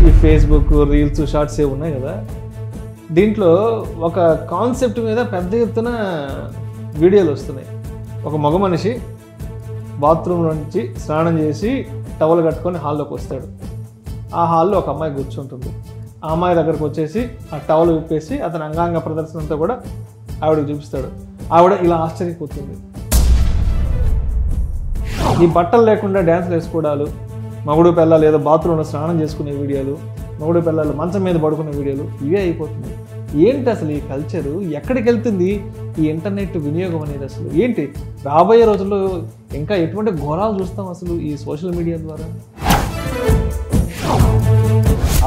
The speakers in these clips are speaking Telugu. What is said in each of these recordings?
ఈ ఫేస్బుక్ రీల్స్ షార్ట్స్ ఏవి ఉన్నాయి కదా, దీంట్లో ఒక కాన్సెప్ట్ మీద పెద్ద ఎత్తున వీడియోలు వస్తున్నాయి. ఒక మగ మనిషి బాత్రూమ్ నుంచి స్నానం చేసి టవల్ కట్టుకొని హాల్లోకి వస్తాడు. ఆ హాల్లో ఒక అమ్మాయి కూర్చుంటుంది. ఆ అమ్మాయి దగ్గరకు వచ్చేసి ఆ టవల్ విప్పేసి అతని అంగాంగ ప్రదర్శన అంతా కూడా ఆవిడకి చూపిస్తాడు. ఆవిడ ఇలా ఆశ్చర్యపోతుంది. ఈ బట్టలు లేకుండా డ్యాన్స్లు వేసుకోవడాలు, మగుడు పిల్లలు ఏదో బాత్రూంలో స్నానం చేసుకునే వీడియోలు, మగుడు పిల్లలు మంచం మీద పడుకునే వీడియోలు, ఇవే అయిపోతుంది. ఏంటి అసలు ఈ కల్చరు? ఎక్కడికి వెళ్తుంది ఈ ఇంటర్నెట్ వినియోగం అనేది? అసలు ఏంటి రాబోయే రోజుల్లో ఇంకా ఎటువంటి ఘోరాలు చూస్తాం అసలు ఈ సోషల్ మీడియా ద్వారా?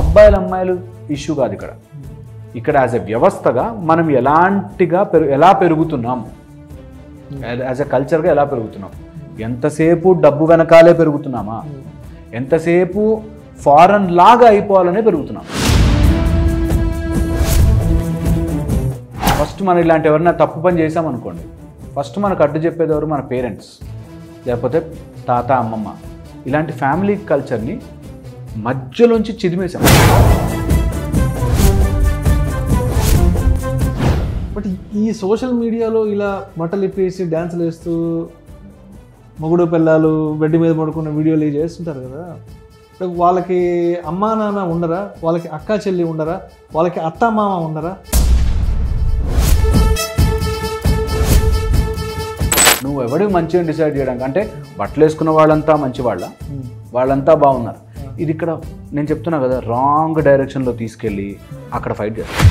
అబ్బాయిలు అమ్మాయిలు ఇష్యూ కాదు ఇక్కడ యాజ్ ఎ వ్యవస్థగా మనం ఎలా పెరుగుతున్నాం, యాజ్ ఎ కల్చర్గా ఎలా పెరుగుతున్నాం, ఎంతసేపు డబ్బు వెనకాలే పెరుగుతున్నామా, ఎంతసేపు ఫారెన్ లాగా అయిపోవాలనే పెరుగుతున్నాం. ఫస్ట్ మనం ఇలాంటి ఎవరైనా తప్పు పని చేసామనుకోండి, ఫస్ట్ మనకు అడ్డు చెప్పేది ఎవరు? మన పేరెంట్స్, లేకపోతే తాత అమ్మమ్మ. ఇలాంటి ఫ్యామిలీ కల్చర్ని మధ్యలోంచి చిదిమేశాం. బట్ ఈ సోషల్ మీడియాలో ఇలా బట్టలు ఇప్పేసి డ్యాన్సులు వేస్తూ మొగుడు పిల్లలు బెడ్ మీద పడుకున్న వీడియోలు చేస్తుంటారు కదా, వాళ్ళకి అమ్మా నాన్న ఉండరా? వాళ్ళకి అక్క చెల్లి ఉండరా? వాళ్ళకి అత్త మామ ఉండరా? నువ్వు ఎవడికి మంచిగా డిసైడ్ చేయడానికి, అంటే బట్టలు వేసుకున్న వాళ్ళంతా మంచి వాళ్ళంతా బాగున్నారు. ఇది ఇక్కడ నేను చెప్తున్నా కదా, రాంగ్ డైరెక్షన్లో తీసుకెళ్ళి అక్కడ ఫైట్ చేస్తాను.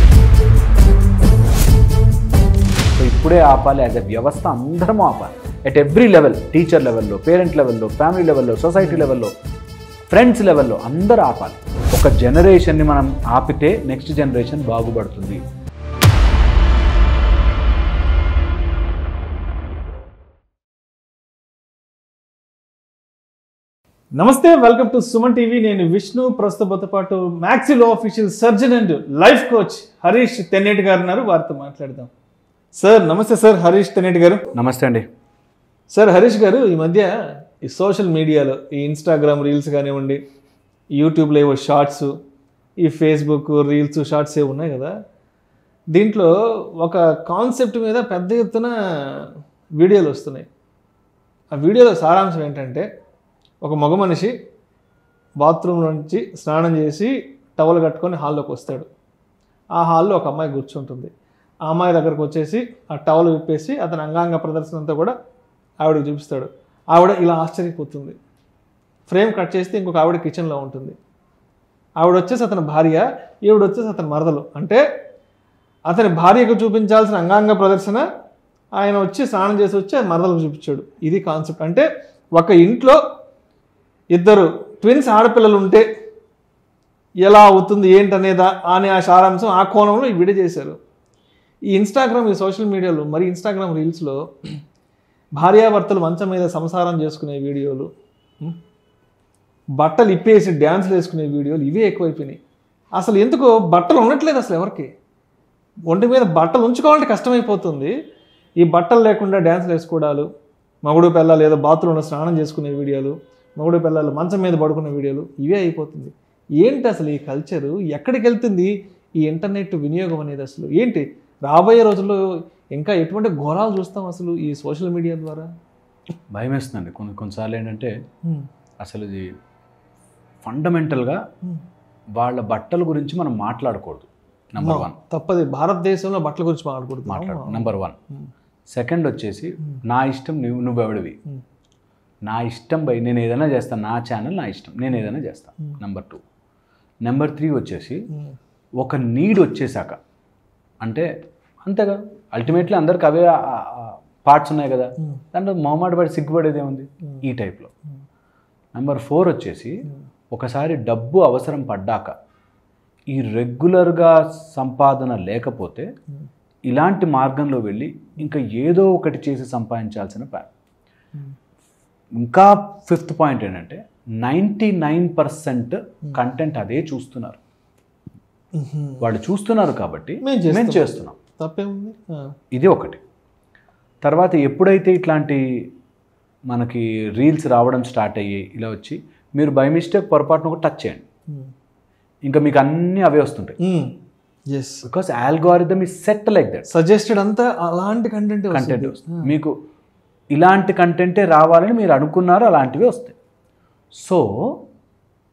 సో ఇప్పుడే ఆపాలి. యాజ్ ఎ వ్యవస్థ అందరం ఆపాలి. ఎట్ ఎవ్రీ లెవెల్, టీచర్ లెవెల్లో, పేరెంట్ లెవెల్లో, ఫ్యామిలీ లెవెల్లో, సొసైటీ లెవెల్లో, ఫ్రెండ్స్ లెవెల్లో అందరూ ఆపాలి. ఒక జనరేషన్ని మనం ఆపితే నెక్స్ట్ జనరేషన్ బాగుపడుతుంది. నమస్తే, వెల్కమ్ టు సుమన్ టీవీ. నేను విష్ణు. ప్రస్తుతంతో పాటు maxillo official surgeon and life coach Harish Tenneti గారు ఉన్నారు. వారితో మాట్లాడదాం. సార్ నమస్తే. సార్ హరీష్ తెన్నేటి గారు నమస్తే అండి. సార్ హరీష్ గారు, ఈ మధ్య ఈ సోషల్ మీడియాలో ఈ ఇన్స్టాగ్రామ్ రీల్స్ కానివ్వండి, యూట్యూబ్లో ఏవో షార్ట్స్, ఈ ఫేస్బుక్ రీల్స్ షార్ట్స్ ఏవి ఉన్నాయి కదా, దీంట్లో ఒక కాన్సెప్ట్ మీద పెద్ద ఎత్తున వీడియోలు వస్తున్నాయి. ఆ వీడియోలో సారాంశం ఏంటంటే, ఒక మగ మనిషి బాత్రూమ్ నుంచి స్నానం చేసి టవల్ కట్టుకొని హాల్లోకి వస్తాడు. ఆ హాల్లో ఒక అమ్మాయి కూర్చుంటుంది. ఆ అమ్మాయి దగ్గరకు వచ్చేసి ఆ టవల్ విప్పేసి అతని అంగాంగ ప్రదర్శన అంతా కూడా ఆవిడకి చూపిస్తాడు. ఆవిడ ఇలా ఆశ్చర్యపోతుంది. ఫ్రేమ్ కట్ చేస్తే ఇంకొక ఆవిడ కిచెన్లో ఉంటుంది. ఆవిడ వచ్చేసి అతని భార్య, ఈవిడ వచ్చేసి అతని మరదలు. అంటే అతని భార్యకు చూపించాల్సిన అంగాంగ ప్రదర్శన ఆయన వచ్చి స్నానం చేసి వచ్చి ఆ మరదలకు చూపించాడు. ఇది కాన్సెప్ట్. అంటే ఒక ఇంట్లో ఇద్దరు ట్విన్స్ ఆడపిల్లలు ఉంటే ఎలా అవుతుంది ఏంటనేదా అనే ఆ సారాంశం ఆ కోణంలో ఈ వీడియో చేశారు. ఈ ఇన్స్టాగ్రామ్, ఈ సోషల్ మీడియాలో, మరి ఇన్స్టాగ్రామ్ రీల్స్లో భార్యాభర్తలు మంచం మీద సంసారం చేసుకునే వీడియోలు, బట్టలు ఇప్పేసి డ్యాన్స్లు వేసుకునే వీడియోలు, ఇవే ఎక్కువైపోయినాయి. అసలు ఎందుకో బట్టలు ఉండట్లేదు అసలు ఎవరికి. ఒంటి మీద బట్టలు ఉంచుకోవాలంటే కష్టమైపోతుంది. ఈ బట్టలు లేకుండా డ్యాన్స్లు వేసుకోవడాలు, మగుడు పిల్లలు ఏదో బాత్రూంలో స్నానం చేసుకునే వీడియోలు, మగుడు పిల్లలు మంచం మీద పడుకున్న వీడియోలు, ఇవే అయిపోతుంది. ఏంటి అసలు ఈ కల్చరు? ఎక్కడికి వెళ్తుంది ఈ ఇంటర్నెట్ వినియోగం అనేది? అసలు ఏంటి రాబోయే రోజుల్లో ఇంకా ఎటువంటి ఘోరాలు చూస్తాం అసలు ఈ సోషల్ మీడియా ద్వారా? భయం వేస్తుందండి కొన్నిసార్లు. ఏంటంటే అసలు ఇది ఫండమెంటల్గా వాళ్ళ బట్టల గురించి మనం మాట్లాడకూడదు. నెంబర్ 1 తప్పది. భారతదేశంలో బట్టల గురించి మాట్లాడు. నెంబర్ 1. సెకండ్ వచ్చేసి నా ఇష్టం, నువ్వెవడివి, నా ఇష్టం బై నేను ఏదైనా చేస్తాను, నా ఛానల్ నా ఇష్టం, నేను ఏదైనా చేస్తాను. నెంబర్ 2. నెంబర్ 3 వచ్చేసి ఒక నీడ్ వచ్చేసాక, అంటే అంతేగా అల్టిమేట్లీ అందరికి అవే పార్ట్స్ ఉన్నాయి కదా, దాంట్లో మొహమాట పడి సిగ్గుపడేదే ఉంది ఈ టైప్లో. నెంబర్ 4 వచ్చేసి ఒకసారి డబ్బు అవసరం పడ్డాక ఈ రెగ్యులర్గా సంపాదన లేకపోతే ఇలాంటి మార్గంలో వెళ్ళి ఇంకా ఏదో ఒకటి చేసి సంపాదించాల్సిన ప్లాన్. ఇంకా 5th పాయింట్ ఏంటంటే 99% కంటెంట్ అదే చూస్తున్నారు. వాళ్ళు చూస్తున్నారు కాబట్టి మేము చేస్తున్నాం. తప్పేముంది? ఇది ఒకటి. తర్వాత ఎప్పుడైతే ఇట్లాంటి మనకి రీల్స్ రావడం స్టార్ట్ అయ్యి ఇలా వచ్చి మీరు బై మిస్టేక్ పొరపాటున ఒక టచ్ చేయండి, ఇంకా మీకు అన్నీ అవే వస్తుంటాయి. Yes, because algorithm is set like that. Suggested అంతా అలాంటి కంటెంట్ వస్తుంది. మీకు ఇలాంటి కంటెంటే రావాలని మీరు అనుకున్నారో అలాంటివి వస్తాయి. సో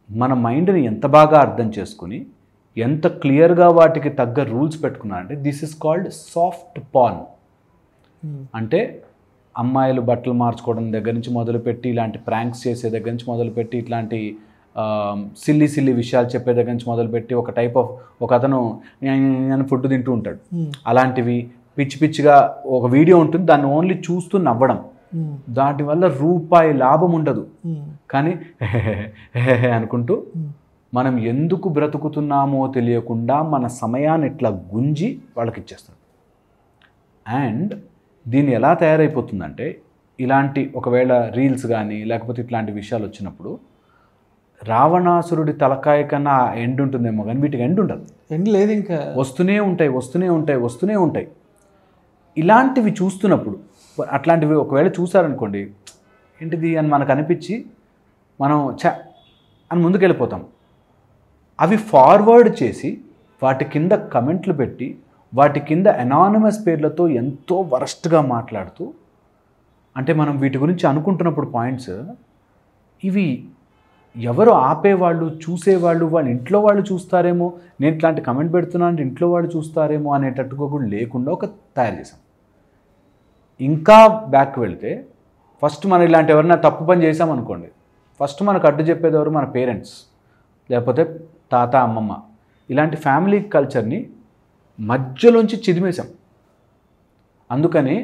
మన మైండ్ని ఎంత బాగా అర్థం చేసుకుని ఎంత క్లియర్గా వాటికి తగ్గ రూల్స్ పెట్టుకున్నారంటే this is called soft porn. అంటే అమ్మాయిలు బట్టలు మార్చుకోవడం దగ్గర నుంచి మొదలుపెట్టి ఇలాంటి ప్రాంక్స్ చేసే దగ్గర నుంచి మొదలుపెట్టి ఇట్లాంటి సిల్లీ విషయాలు చెప్పే దగ్గర నుంచి మొదలుపెట్టి ఒక టైప్ ఆఫ్ ఒక అతను నేను ఫుడ్ తింటూ ఉంటాడు, అలాంటివి పిచ్చిగా ఒక వీడియో ఉంటుంది, దాన్ని ఓన్లీ చూస్తూ నవ్వడం, దాని వల్ల రూపాయి లాభం ఉండదు. కానీ అనుకుంటూ మనం ఎందుకు బ్రతుకుతున్నామో తెలియకుండా మన సమయాన్ని ఇట్లా గుంజి వాళ్ళకి ఇచ్చేస్తాం. అండ్ దీన్ని ఎలా తయారైపోతుందంటే ఇలాంటి ఒకవేళ రీల్స్ కానీ లేకపోతే ఇట్లాంటి విషయాలు వచ్చినప్పుడు రావణాసురుడి తలకాయ కన్నా ఎండ్ ఉంటుందేమో కానీ వీటికి ఎండ్ ఉండదు. ఎండ్ లేదు, ఇంకా వస్తూనే ఉంటాయి. ఇలాంటివి చూస్తున్నప్పుడు అట్లాంటివి ఒకవేళ చూసారనుకోండి, ఏంటిది అని మనకు అనిపించి మనం అని ముందుకు వెళ్ళిపోతాం. అవి ఫార్వర్డ్ చేసి వాటి కింద కమెంట్లు పెట్టి వాటి కింద అనానిమస్ పేర్లతో ఎంతో వరస్ట్గా మాట్లాడుతూ, అంటే మనం వీటి గురించి అనుకుంటున్నప్పుడు పాయింట్స్ ఇవి ఎవరు ఆపేవాళ్ళు, చూసేవాళ్ళు, వాళ్ళ ఇంట్లో వాళ్ళు చూస్తారేమో, నేను ఇట్లాంటి కమెంట్ పెడుతున్నా అంటే ఇంట్లో వాళ్ళు చూస్తారేమో అనేటట్టుగా కూడా లేకుండా ఒక తయారు చేసాం. ఇంకా బ్యాక్ వెళ్తే ఫస్ట్ మనం ఇలాంటి ఎవరైనా తప్పు పని చేసామనుకోండి, ఫస్ట్ మనకు అడ్డు చెప్పేది ఎవరు? మన పేరెంట్స్, లేకపోతే తాత అమ్మమ్మ. ఇలాంటి ఫ్యామిలీ కల్చర్ని మధ్యలోంచి చిదిమేశాం. అందుకని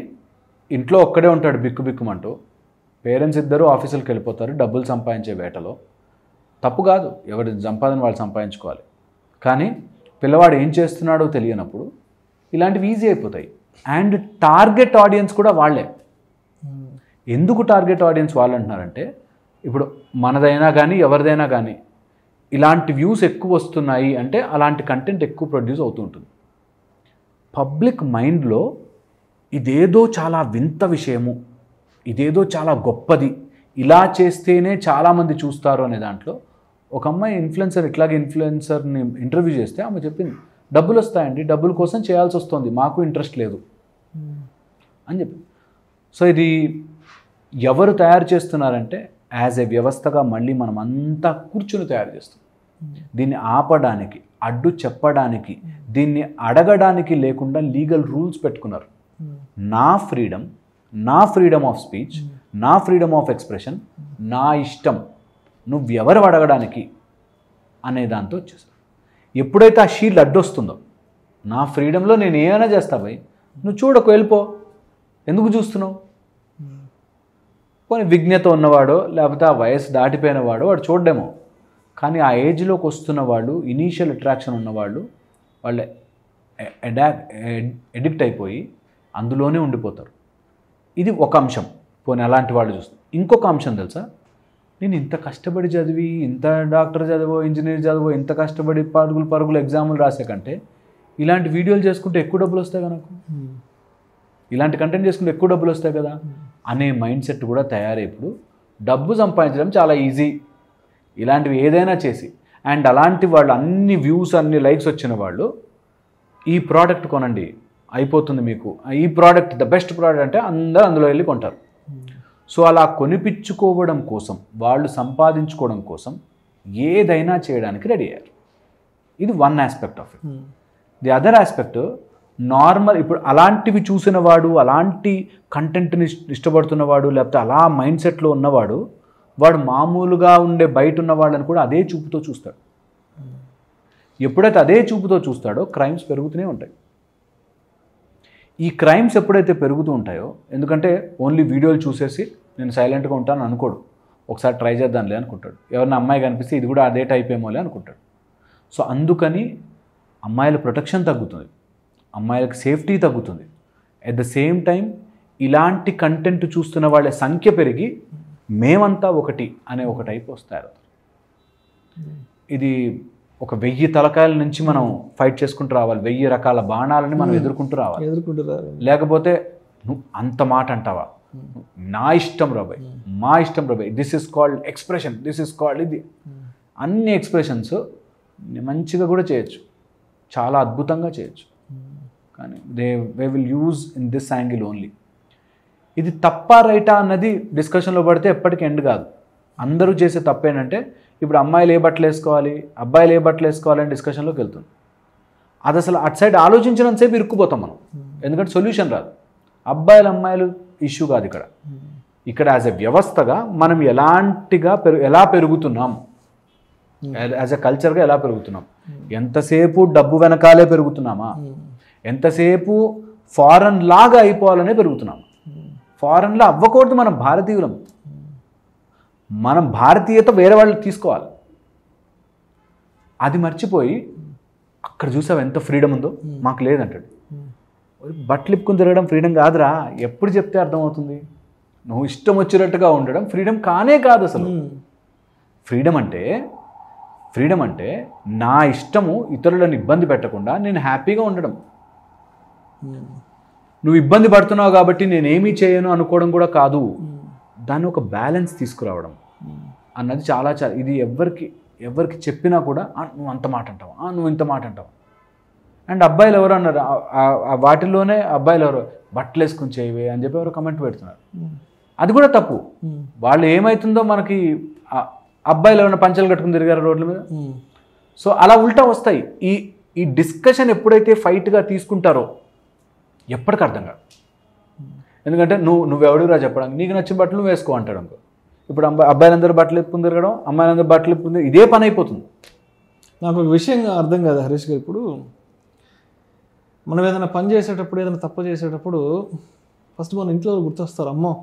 ఇంట్లో ఒక్కడే ఉంటాడు బిక్కుమంటూ, పేరెంట్స్ ఇద్దరు ఆఫీసులకు వెళ్ళిపోతారు డబ్బులు సంపాదించే వేటలో. తప్పు కాదు, ఎవరి సంపాదన వాళ్ళు సంపాదించుకోవాలి. కానీ పిల్లవాడు ఏం చేస్తున్నాడో తెలియనప్పుడు ఇలాంటివి ఈజీ అయిపోతాయి. అండ్ టార్గెట్ ఆడియన్స్ కూడా వాళ్ళే. ఎందుకు టార్గెట్ ఆడియన్స్ వాళ్ళు అంటున్నారంటే, ఇప్పుడు మనదైనా కానీ ఎవరిదైనా కానీ ఇలాంటి వ్యూస్ ఎక్కువ వస్తున్నాయి అంటే అలాంటి కంటెంట్ ఎక్కువ ప్రొడ్యూస్ అవుతూ ఉంటుంది. పబ్లిక్ మైండ్లో ఇదేదో చాలా వింత విషయము, ఇదేదో చాలా గొప్పది, ఇలా చేస్తేనే చాలామంది చూస్తారు అనే దాంట్లో ఒక అమ్మాయి ఇన్ఫ్లుయెన్సర్ని ఇంటర్వ్యూ చేస్తే ఆమె చెప్పింది, డబ్బులు వస్తాయండి, డబ్బుల కోసం చేయాల్సి వస్తుంది, మాకు ఇంట్రెస్ట్ లేదు అని చెప్పింది. సో ఇది ఎవరు తయారు చేస్తున్నారంటే యాజ్ ఏ వ్యవస్థగా మళ్ళీ మనం అంతా కూర్చుని తయారు చేస్తాం. దీన్ని ఆపడానికి, అడ్డు చెప్పడానికి, దీన్ని అడగడానికి లేకుండా లీగల్ రూల్స్ పెట్టుకున్నారు. నా ఫ్రీడమ్ ఆఫ్ స్పీచ్, నా ఫ్రీడమ్ ఆఫ్ ఎక్స్ప్రెషన్, నా ఇష్టం, నువ్వెవరు అడగడానికి అనే దాంతో వచ్చేసారు. ఎప్పుడైతే ఆ షీల్డ్ అడ్డొస్తుందో, నా ఫ్రీడంలో నేను ఏమైనా చేస్తా భయ్, నువ్వు చూడకు, వెళ్ళిపో, ఎందుకు చూస్తున్నావు? పోనీ విజ్ఞత ఉన్నవాడో లేకపోతే ఆ వయసు దాటిపోయిన వాడు చూడడేమో, కానీ ఆ ఏజ్లోకి వస్తున్న వాళ్ళు, ఇనీషియల్ అట్రాక్షన్ ఉన్నవాళ్ళు, వాళ్ళు ఎడిక్ట్ అయిపోయి అందులోనే ఉండిపోతారు. ఇది ఒక అంశం. పోనీ అలాంటి వాళ్ళు చూస్తారు. ఇంకొక అంశం తెలుసా, నేను ఇంత కష్టపడి చదివి, ఇంత డాక్టర్ చదివో, ఇంజనీర్ చదివో, ఇంత కష్టపడి పరుగులు ఎగ్జాములు రాసే కంటే ఇలాంటి వీడియోలు చేసుకుంటే ఎక్కువ డబ్బులు వస్తాయి కదా, నాకు ఇలాంటి కంటెంట్ చేసుకుంటే ఎక్కువ డబ్బులు వస్తాయి కదా అనే మైండ్ సెట్ కూడా తయారైప్పుడు డబ్బు సంపాదించడం చాలా ఈజీ, ఇలాంటివి ఏదైనా చేసి. అండ్ అలాంటి వాళ్ళు అన్ని వ్యూస్, అన్ని లైక్స్ వచ్చిన వాళ్ళు ఈ ప్రోడక్ట్ కొనండి అయిపోతుంది మీకు, ఈ ప్రోడక్ట్ ద బెస్ట్ ప్రోడక్ట్ అంటే అందరూ అందులో వెళ్ళి కొంటారు. సో అలా కొనిపించుకోవడం కోసం, వాళ్ళు సంపాదించుకోవడం కోసం ఏదైనా చేయడానికి రెడీ అయ్యారు. ఇది one aspect of it. The other aspect, normal ఇప్పుడు అలాంటివి చూసిన వాడు, అలాంటి కంటెంట్ని ఇష్టపడుతున్నవాడు, లేకపోతే అలా మైండ్ సెట్లో ఉన్నవాడు, వాడు మామూలుగా ఉండే బయట ఉన్న వాళ్ళని కూడా అదే చూపుతో చూస్తాడు. ఎప్పుడైతే అదే చూపుతో చూస్తాడో క్రైమ్స్ పెరుగుతూనే ఉంటాయి. ఈ క్రైమ్స్ ఎప్పుడైతే పెరుగుతూ ఉంటాయో, ఎందుకంటే ఓన్లీ వీడియోలు చూసేసి నేను సైలెంట్గా ఉంటాను అనుకోడు, ఒకసారి ట్రై చేద్దాంలే అనుకుంటాడు. ఎవరైనా అమ్మాయి కనిపిస్తే ఇది కూడా అదే టైప్ ఏమోలే అనుకుంటాడు. సో అందుకని అమ్మాయిల ప్రొటెక్షన్ తగ్గుతుంది, అమ్మాయిలకు సేఫ్టీ తగ్గుతుంది. అట్ ద సేమ్ టైం ఇలాంటి కంటెంట్ చూస్తున్న వాళ్ళ సంఖ్య పెరిగి మేమంతా ఒకటి అనే ఒక టైప్ వస్తారు. ఇది ఒక 1000 తలకాయల నుంచి మనం ఫైట్ చేసుకుంటూ రావాలి, 1000 రకాల బాణాలని మనం ఎదుర్కొంటూ రావాలి. లేకపోతే నువ్వు అంత మాట అంటావా, నా ఇష్టం రాబాయ్, మా ఇష్టం రాబాయ్, this is called expression, this is called ఇది, అన్ని ఎక్స్ప్రెషన్స్ మంచిగా కూడా చేయొచ్చు, చాలా అద్భుతంగా చేయొచ్చు. కానీ they will use in this angle only. ఇది తప్పా రైటా అన్నది డిస్కషన్లో పడితే ఎప్పటికీ ఎండ్ కాదు. అందరూ చేసే తప్పేంటంటే ఇప్పుడు అమ్మాయిలు ఏ బట్టలు వేసుకోవాలి, అబ్బాయిలు ఏ బట్టలు వేసుకోవాలి అని డిస్కషన్లోకి వెళ్తుంది. అది అసలు అటు సైడ్ ఆలోచించినంతసేపు ఇరుక్కుపోతాం మనం, ఎందుకంటే సొల్యూషన్ రాదు. అబ్బాయిలు అమ్మాయిలు ఇష్యూ కాదు ఇక్కడ. ఇక్కడ యాజ్ ఎ వ్యవస్థగా మనం ఎలా పెరుగుతున్నాం, యాజ్ ఎ కల్చర్గా ఎలా పెరుగుతున్నాం, ఎంతసేపు డబ్బు వెనకాలే పెరుగుతున్నామా, ఎంతసేపు ఫారెన్ లాగా అయిపోవాలనే పెరుగుతున్నాం. ఫారెన్లో అవ్వకూడదు, మనం భారతీయులం. మనం భారతీయత వేరే వాళ్ళు తీసుకోవాలి. అది మర్చిపోయి అక్కడ చూసావు ఎంత ఫ్రీడమ్ ఉందో, మాకు లేదంటాడు. బట్టలు ఇప్పుకుని తిరగడం ఫ్రీడమ్ కాదురా, ఎప్పుడు చెప్తే అర్థమవుతుంది. నువ్వు ఇష్టం వచ్చినట్టుగా ఉండడం ఫ్రీడమ్ కానే కాదు అసలు. ఫ్రీడమ్ అంటే నా ఇష్టము ఇతరులను ఇబ్బంది పెట్టకుండా నేను హ్యాపీగా ఉండడం. నువ్వు ఇబ్బంది పడుతున్నావు కాబట్టి నేనేమీ చేయను అనుకోవడం కూడా కాదు. దాన్ని ఒక బ్యాలెన్స్ తీసుకురావడం అన్నది చాలా ఇది ఎవరికి చెప్పినా కూడా నువ్వు అంత మాట అంటావా, నువ్వు ఇంత మాట అంటావా. అండ్ అబ్బాయిలు ఎవరు అన్నారు, వాటిల్లోనే అబ్బాయిలు ఎవరు బట్టలు వేసుకుని చేయవే అని చెప్పి ఎవరు కమెంట్ పెడుతున్నారు. అది కూడా తప్పు. వాళ్ళు ఏమవుతుందో మనకి, అబ్బాయిలు ఎవరైనా పంచలు కట్టుకుని తిరిగారు రోడ్ల మీద, సో అలా ఉల్టా వస్తాయి. ఈ డిస్కషన్ ఎప్పుడైతే ఫైట్గా తీసుకుంటారో ఎప్పటికీ అర్థం కాదు. ఎందుకంటే నువ్వెవడురా చెప్పడానికి, నీకు నచ్చిన బట్టలు నువ్వు వేసుకో అంటాడు అనుకో. ఇప్పుడు అబ్బాయిలందరూ బట్టలు ఎప్పుకుని తిరగడం, అమ్మాయిలందరూ బట్టలు ఎప్పుకుని ఇదే పని అయిపోతుంది. నాకు ఒక విషయం అర్థం కాదు హరీష్ గారు. ఇప్పుడు మనం ఏదైనా పని చేసేటప్పుడు, ఏదైనా తప్పు చేసేటప్పుడు ఫస్ట్ మన ఇంట్లో గుర్తొస్తారు, అమ్మో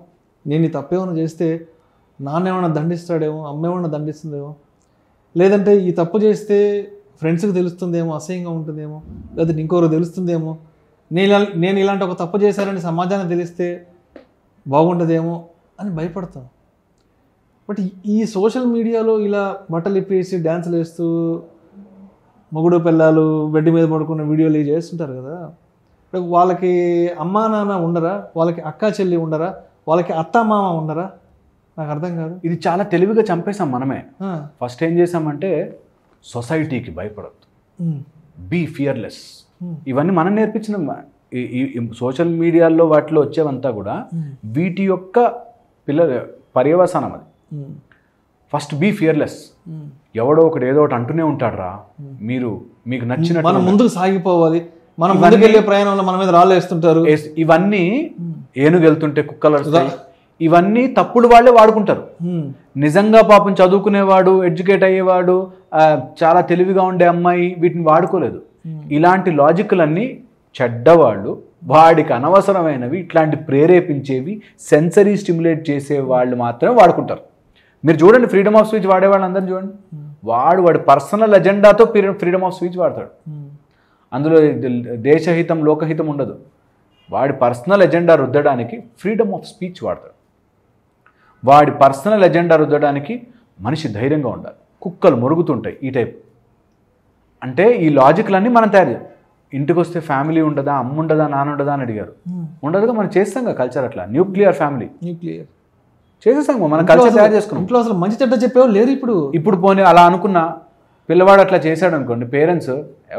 నేను ఈ తప్పేమైనా చేస్తే నాన్న ఏమైనా దండిస్తాడేమో, అమ్మ ఏమైనా దండిస్తుందేమో, లేదంటే ఈ తప్పు చేస్తే ఫ్రెండ్స్కి తెలుస్తుందేమో, అసహ్యంగా ఉంటుందేమో, లేదంటే ఇంకొకరు తెలుస్తుందేమో, నేను ఇలాంటి ఒక తప్పు చేశారని సమాజానికి తెలిస్తే బాగుంటుందేమో అని భయపడతాం. బట్ ఈ సోషల్ మీడియాలో ఇలా బట్టలు ఇప్పేసి డ్యాన్సులు వేస్తూ మొగుడు పిల్లలు బెడ్ మీద పడుకున్న వీడియోలు చేస్తుంటారు కదా. వాళ్ళకి అమ్మా నాన్న ఉండరా, వాళ్ళకి అక్క చెల్లి ఉండరా, వాళ్ళకి అత్త మామ ఉండరా? నాకు అర్థం కాదు. ఇది చాలా తెలివిగా చంపేశాం మనమే. ఫస్ట్ ఏం చేసామంటే సొసైటీకి భయపడద్దు, బీ ఫియర్లెస్, ఇవన్నీ మనం నేర్పించిన ఈ సోషల్ మీడియాలో వాటిలో వచ్చేవంతా కూడా వీటి యొక్క పర్యవసానం. అది ఫస్ట్ బీ ఫియర్లెస్. ఎవడో ఒకటి ఏదో ఒకటి అంటూనే ఉంటాడు రా, మీకు నచ్చినట్టు మనం ముందుకు సాగిపోవాలి, మనం ముందుకెళ్ళే ప్రయాణంలో మన మీద రాళ్ళు వేస్తుంటారు. ఇవన్నీ ఏనుగు వెళ్తుంటే కుక్కలు, ఇవన్నీ తప్పుడు వాళ్ళే వాడుకుంటారు. నిజంగా పాపం చదువుకునేవాడు, ఎడ్యుకేట్ అయ్యేవాడు, చాలా తెలివిగా ఉండే అమ్మాయి వీటిని వాడుకోలేదు. ఇలాంటి లాజిక్లన్నీ చెడ్డవాళ్ళు, వాడికి అనవసరమైనవి, ఇట్లాంటి ప్రేరేపించేవి, సెన్సరీ స్టిమ్యులేట్ చేసే వాళ్ళు మాత్రమే వాడుకుంటారు. మీరు చూడండి, ఫ్రీడమ్ ఆఫ్ స్పీచ్ వాడేవాళ్ళు అందరినీ చూడండి, వాడి పర్సనల్ ఎజెండాతో ఫ్రీడమ్ ఆఫ్ స్పీచ్ వాడతాడు. అందులో దేశహితం లోకహితం ఉండదు. వాడి పర్సనల్ ఎజెండా రుద్దడానికి ఫ్రీడమ్ ఆఫ్ స్పీచ్ వాడతాడు. వాడి పర్సనల్ ఎజెండా రుద్దడానికి మనిషి ధైర్యంగా ఉండాలి, కుక్కలు మొరుగుతుంటాయి, ఈ టైప్. అంటే ఈ లాజిక్లన్నీ మనం తయారు చేయాలి. ఇంటికి వస్తే ఫ్యామిలీ ఉండదా, అమ్మ ఉండదా, నాన్న ఉండదా అని అడిగారు. ఉండదుగా, మనం చేస్తాం కదా కల్చర్. అట్లా న్యూక్లియర్ ఫ్యామిలీ చేసేస్తాం, మనం కల్చర్ తయారు చేసుకున్నాం. ఇంట్లో అసలు మంచి చెడ్డ చెప్పేవాళ్ళు లేరు. ఇప్పుడు పోనీ అలా అనుకున్నా పిల్లవాడు అట్లా చేశాడు అనుకోండి, పేరెంట్స్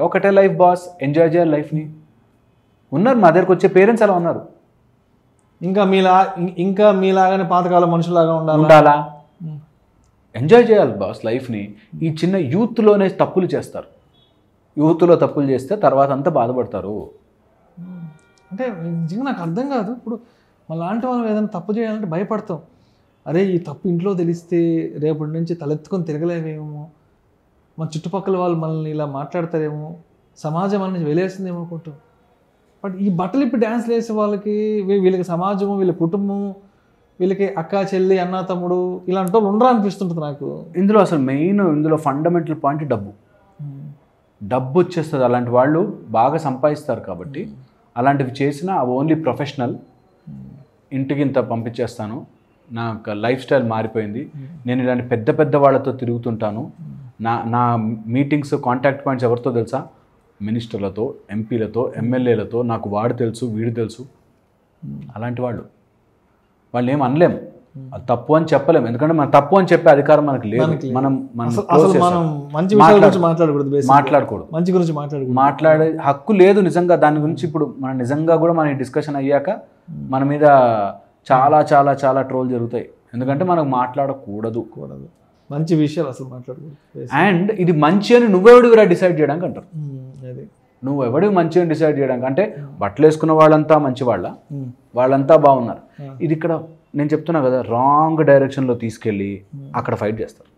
ఒకటే లైఫ్ బాస్, ఎంజాయ్ చేయాలి లైఫ్ని ఉన్నారు. మా దగ్గరకు వచ్చే పేరెంట్స్ అలా ఉన్నారు. ఇంకా మీలాగానే పాతకాల మనుషులాగా ఉండాలా, ఎంజాయ్ చేయాలి బాస్ లైఫ్ని. ఈ చిన్న యూత్లోనే తప్పులు చేస్తారు. యూత్లో తప్పులు చేస్తే తర్వాత అంతా బాధపడతారు. అంటే నిజంగా నాకు అర్థం కాదు. ఇప్పుడు అలాంటి మనం ఏదైనా తప్పు చేయాలంటే భయపడతాం. అరే ఈ తప్పు ఇంట్లో తెలిస్తే రేపటి నుంచి తలెత్తుకొని తిరగలేమేమో, మన చుట్టుపక్కల వాళ్ళు మనల్ని ఇలా మాట్లాడతారేమో, సమాజం మనల్ని వెలేస్తుందేమో అనుకుంటాం. బట్ ఈ బట్టలు ఇప్పి డ్యాన్స్లు వేసే వాళ్ళకి, వీళ్ళకి సమాజము, వీళ్ళ కుటుంబం, వీళ్ళకి అక్క చెల్లి అన్న తమ్ముడు ఇలాంటి వాళ్ళు ఉండరా అనిపిస్తుంటుంది నాకు. ఇందులో అసలు ఇందులో ఫండమెంటల్ పాయింట్ డబ్బు వచ్చేస్తుంది. అలాంటి వాళ్ళు బాగా సంపాదిస్తారు కాబట్టి అలాంటివి చేసినా అవి ఓన్లీ ప్రొఫెషనల్. ఇంటికి ఇంత పంపించేస్తాను, నా లైఫ్ స్టైల్ మారిపోయింది, నేను ఇలాంటి పెద్ద వాళ్ళతో తిరుగుతుంటాను, నా మీటింగ్స్ కాంటాక్ట్ పాయింట్స్ ఎవరితో తెలుసా, మినిస్టర్లతో, ఎంపీలతో, ఎమ్మెల్యేలతో, నాకు వాడు తెలుసు వీడు తెలుసు. అలాంటి వాళ్ళు ఏం అనలేము. అది తప్పు అని చెప్పలేము, ఎందుకంటే మనం తప్పు అని చెప్పే అధికారం మనకు లేదు. మనం అసలు మనం మంచి విషయాల గురించి మాట్లాడకూడదు, మాట్లాడకూడదు, మంచి గురించి మాట్లాడే హక్కు లేదు నిజంగా. దాని గురించి ఇప్పుడు మనం నిజంగా కూడా మన డిస్కషన్ అయ్యాక మన మీద చాలా చాలా చాలా ట్రోల్ జరుగుతాయి, ఎందుకంటే మనం మాట్లాడకూడదు. మంచి విషయాలు అసలు మాట్లాడకూడదు. అండ్ ఇది మంచి అని నువ్వెవడివిరా డిసైడ్ చేయడానికి అంటారు. నువ్వెవడివి మంచి అని డిసైడ్ చేయడానికి అంటే బట్టలు వేసుకున్న వాళ్ళంతా మంచి వాళ్ళంతా బాగున్నారు. ఇది ఇక్కడ నేను చెప్తున్నా కదా, రాంగ్ డైరెక్షన్లో తీసుకెళ్ళి అక్కడ ఫైట్ చేస్తారు.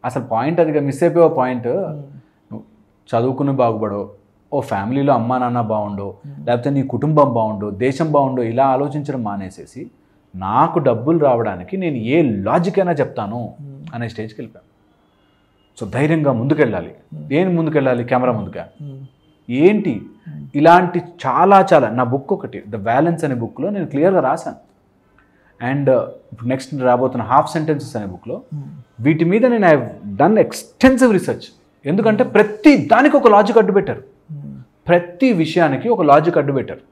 అసలు పాయింట్ అది మిస్ అయిపోయే పాయింట్. నువ్వు చదువుకుని బాగుపడో, ఓ ఫ్యామిలీలో అమ్మా నాన్న బాగుండో, లేకపోతే నీ కుటుంబం బాగుండో, దేశం బాగుండో, ఇలా ఆలోచించడం మానేసేసి నాకు డబ్బులు రావడానికి నేను ఏ లాజిక్ అయినా చెప్తాను అనే స్టేజ్కి వెళ్ళిపోయాను. సో ధైర్యంగా ముందుకెళ్ళాలి. ఏం ముందుకెళ్ళాలి? కెమెరా ముందుగా. ఏంటి ఇలాంటి చాలా చాలా నా బుక్ ఒకటి ద బ్యాలెన్స్ అనే బుక్లో నేను క్లియర్గా రాశాను. అండ్ ఇప్పుడు నెక్స్ట్ రాబోతున్న హాఫ్ సెంటెన్సెస్ అనే బుక్లో వీటి మీద నేను ఐ డన్ ఎక్స్టెన్సివ్ రీసెర్చ్. ఎందుకంటే ప్రతి దానికి ఒక లాజిక్ అడ్డు పెట్టారు, ప్రతి విషయానికి ఒక లాజిక్ అడ్డు పెట్టారు.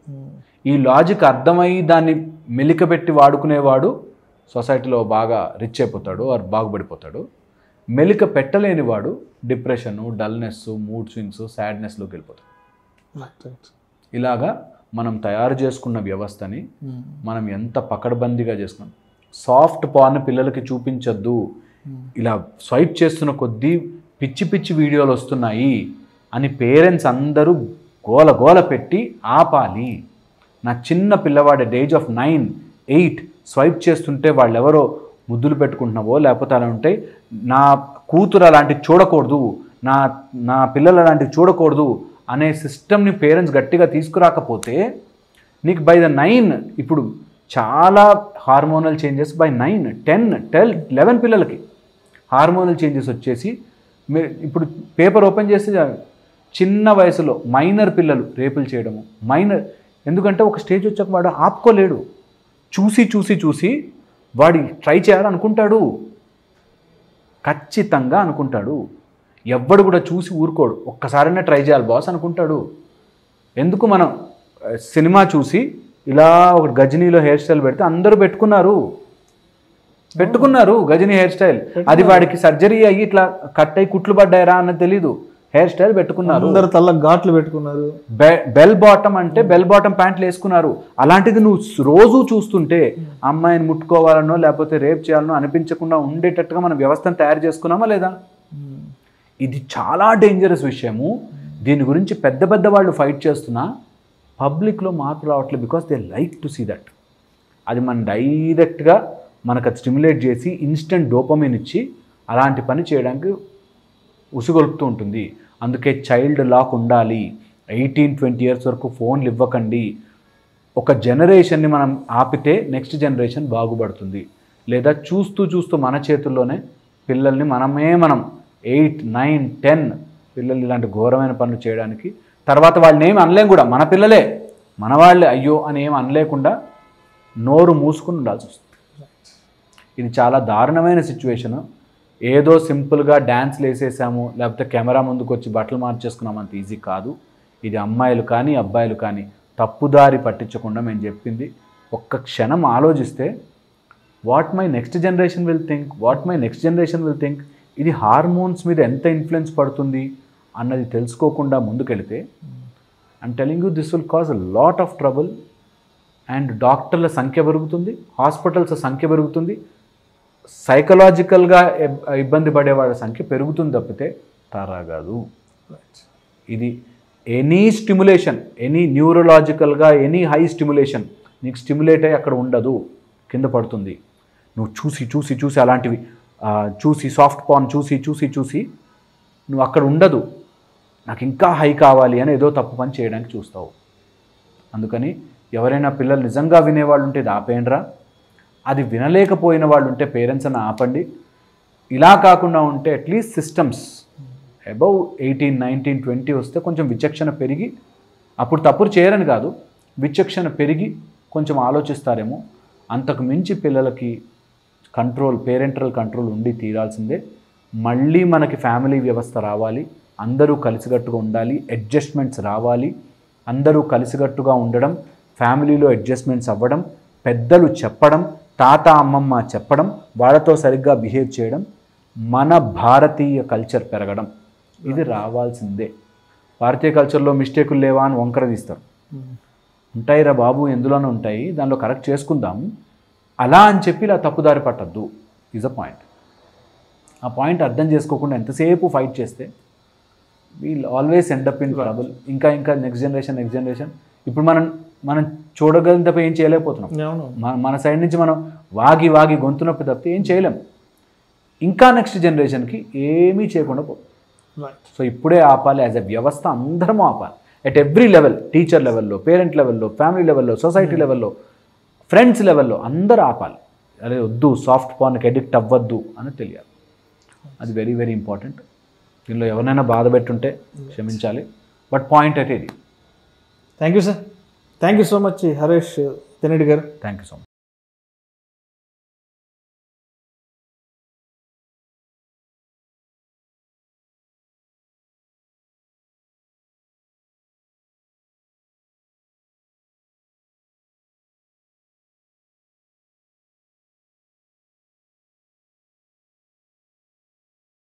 ఈ లాజిక్ అర్థమై దాన్ని మెలికబెట్టి వాడుకునేవాడు సొసైటీలో బాగా రిచ్ అయిపోతాడు, ఆర్ బాగుపడిపోతాడు. మెలిక పెట్టలేని వాడు డిప్రెషన్, డల్నెస్, మూడ్ స్వింగ్స్, సాడ్నెస్లోకి వెళ్ళిపోతాడు. ఇలాగా మనం తయారు చేసుకున్న వ్యవస్థని మనం ఎంత పకడ్బందీగా చేసుకున్నాం. సాఫ్ట్ పార్న్ పిల్లలకి చూపించద్దు, ఇలా స్వైప్ చేస్తున్న కొద్దీ పిచ్చి పిచ్చి వీడియోలు వస్తున్నాయి అని పేరెంట్స్ అందరూ గోల పెట్టి ఆపాలి. నా చిన్న పిల్లవాడి ఏజ్ ఆఫ్ 9, 8 స్వైప్ చేస్తుంటే వాళ్ళెవరో ముద్దులు పెట్టుకుంటున్నావో లేకపోతే అలా ఉంటే నా కూతురు అలాంటివి చూడకూడదు, నా పిల్లలు అలాంటివి చూడకూడదు అనే సిస్టమ్ని పేరెంట్స్ గట్టిగా తీసుకురాకపోతే నీకు బై ద 9 ఇప్పుడు చాలా హార్మోనల్ చేంజెస్ బై 9, 10, 12, 11 పిల్లలకి హార్మోనల్ చేంజెస్ వచ్చేసి మీరు ఇప్పుడు పేపర్ ఓపెన్ చేస్తే చిన్న వయసులో మైనర్ పిల్లలు రేపులు చేయడము. మైనర్ ఎందుకంటే ఒక స్టేజ్ వచ్చాక వాడు ఆపుకోలేడు, చూసి వాడు ట్రై చేయాలనుకుంటాడు, ఖచ్చితంగా అనుకుంటాడు. ఎవ్వడు కూడా చూసి ఊరుకోడు, ఒక్కసారైనా ట్రై చేయాలి బాస్ అనుకుంటాడు. ఎందుకు మనం సినిమా చూసి ఇలా ఒక గజనీలో హెయిర్ స్టైల్ పెడితే అందరూ పెట్టుకున్నారు గజనీ హెయిర్ స్టైల్. అది వాడికి సర్జరీ అయ్యి ఇట్లా కట్ అయ్యి కుట్లు పడ్డాయరా అన్నది తెలీదు, హెయిర్ స్టైల్ పెట్టుకున్నారు. అందరు తల్ల ఘాట్లు పెట్టుకున్నారు, బెల్ బాటమ్ అంటే బెల్ బాటమ్ ప్యాంట్లు వేసుకున్నారు. అలాంటిది నువ్వు రోజు చూస్తుంటే అమ్మాయిని ముట్టుకోవాలనో లేకపోతే రేప్ చేయాలనో అనిపించకుండా ఉండేటట్టుగా మనం వ్యవస్థను తయారు చేసుకున్నామా లేదా? ఇది చాలా డేంజరస్ విషయము. దీని గురించి పెద్ద వాళ్ళు ఫైట్ చేస్తున్నా పబ్లిక్లో మార్పు రావట్లేదు. Because they like to see that. అది మనం డైరెక్ట్గా మనకు అది స్టిమ్యులేట్ చేసి ఇన్స్టెంట్ డోపమిన్ ఇచ్చి అలాంటి పని చేయడానికి ఉసుగొలుపుతూ ఉంటుంది. అందుకే చైల్డ్ లాక్ ఉండాలి. 18-20 ఇయర్స్ వరకు ఫోన్లు ఇవ్వకండి. ఒక జనరేషన్ని మనం ఆపితే నెక్స్ట్ జనరేషన్ బాగుపడుతుంది. లేదా చూస్తూ మన చేతుల్లోనే పిల్లల్ని మనం 8, 9, 10 పిల్లలు ఇలాంటి ఘోరమైన పనులు చేయడానికి తర్వాత వాళ్ళని ఏమి అనలేం కూడా, మన పిల్లలే మన వాళ్ళే అయ్యో అని ఏమి అనలేకుండా నోరు మూసుకుని ఉండాల్సి వస్తుంది. ఇది చాలా దారుణమైన సిచ్యువేషను. ఏదో సింపుల్గా డ్యాన్స్లు వేసేసాము లేకపోతే కెమెరా ముందుకు వచ్చి బట్టలు మార్చేసుకున్నాం అంత ఈజీ కాదు. ఇది అమ్మాయిలు కానీ అబ్బాయిలు కానీ తప్పుదారి పట్టించకుండా మేము చెప్పింది ఒక్క క్షణం ఆలోచిస్తే what my next generation will think, ఇది హార్మోన్స్ మీద ఎంత ఇన్ఫ్లుయెన్స్ పడుతుంది అన్నది తెలుసుకోకుండా ముందుకెళితే I'm telling you this will cause a lot of trouble. And డాక్టర్ల సంఖ్య పెరుగుతుంది, హాస్పిటల్స్ సంఖ్య పెరుగుతుంది, సైకలాజికల్గా ఇబ్బంది పడే వాళ్ళ సంఖ్య పెరుగుతుంది తప్పితే తరగదు. ఇది ఎనీ స్టిమ్యులేషన్, ఎనీ న్యూరలాజికల్గా ఎనీ హై స్టిమ్యులేషన్ నీకు స్టిమ్యులేట్ అయ్యి అక్కడ ఉండదు, కింద పడుతుంది. నువ్వు చూసి అలాంటివి చూసి సాఫ్ట్ పార్న్ చూసి నువ్వు అక్కడ ఉండదు. నాకు ఇంకా హై కావాలి అని ఏదో తప్పు పని చేయడానికి చూస్తావు. అందుకని ఎవరైనా పిల్లలు నిజంగా వినేవాళ్ళు ఉంటే ఇది ఆపేయండిరా. అది వినలేకపోయిన వాళ్ళు ఉంటే పేరెంట్స్ అని ఆపండి. ఇలా కాకుండా ఉంటే అట్లీస్ట్ సిస్టమ్స్ అబౌవ్ 18, 19, 20 వస్తే కొంచెం విచక్షణ పెరిగి, అప్పుడు తప్పులు చేయరని కాదు, విచక్షణ పెరిగి కొంచెం ఆలోచిస్తారేమో. అంతకు మించి పిల్లలకి పేరెంటల్ కంట్రోల్ ఉండి తీరాల్సిందే. మళ్ళీ మనకి ఫ్యామిలీ వ్యవస్థ రావాలి, అందరూ కలిసికట్టుగా ఉండాలి, అడ్జస్ట్మెంట్స్ రావాలి. అందరూ కలిసికట్టుగా ఉండడం, ఫ్యామిలీలో అడ్జస్ట్మెంట్స్ అవ్వడం, పెద్దలు చెప్పడం, తాత అమ్మమ్మ చెప్పడం, వాళ్ళతో సరిగ్గా బిహేవ్ చేయడం, మన భారతీయ కల్చర్ పెరగడం, ఇది రావాల్సిందే. భారతీయ కల్చర్లో మిస్టేకులు లేవా అని వంకర తీస్తారు. ఉంటాయిరా బాబు, ఎందులోనే ఉంటాయి, దానిలో కరెక్ట్ చేసుకుందాం, అలా అని చెప్పి ఇలా తప్పుదారి పట్టద్దు ఈజ్ అ పాయింట్. ఆ పాయింట్ అర్థం చేసుకోకుండా ఎంతసేపు ఫైట్ చేస్తే wheel always end up in trouble. ఇంకా ఇంకా నెక్స్ట్ జనరేషన్ ఇప్పుడు మనం చూడగలిగిన తప్ప ఏం చేయలేకపోతున్నాం. మన సైడ్ నుంచి మనం వాగి గొంతు నొప్పి తప్పితే ఏం చేయలేం. ఇంకా నెక్స్ట్ జనరేషన్కి ఏమీ చేయకుండా పోతాం. సో ఇప్పుడే ఆపాలి. యాజ్ ఎ వ్యవస్థ అందరము ఆపాలి. ఎట్ ఎవ్రీ లెవెల్, టీచర్ లెవెల్లో, పేరెంట్ లెవెల్లో, ఫ్యామిలీ లెవెల్లో, సొసైటీ లెవెల్లో, ఫ్రెండ్స్ లెవెల్లో అందరూ ఆపాలి. అదే వద్దు, సాఫ్ట్ పార్న్కి అడిక్ట్ అవ్వద్దు అని తెలియాలి. అది వెరీ వెరీ ఇంపార్టెంట్. దీనిలో ఎవరైనా బాధ పెట్టుంటే క్షమించాలి, బట్ పాయింట్ అయితే ఇది. Thank you sir. Thank you so much Harish Tenneti garu. Thank you so much.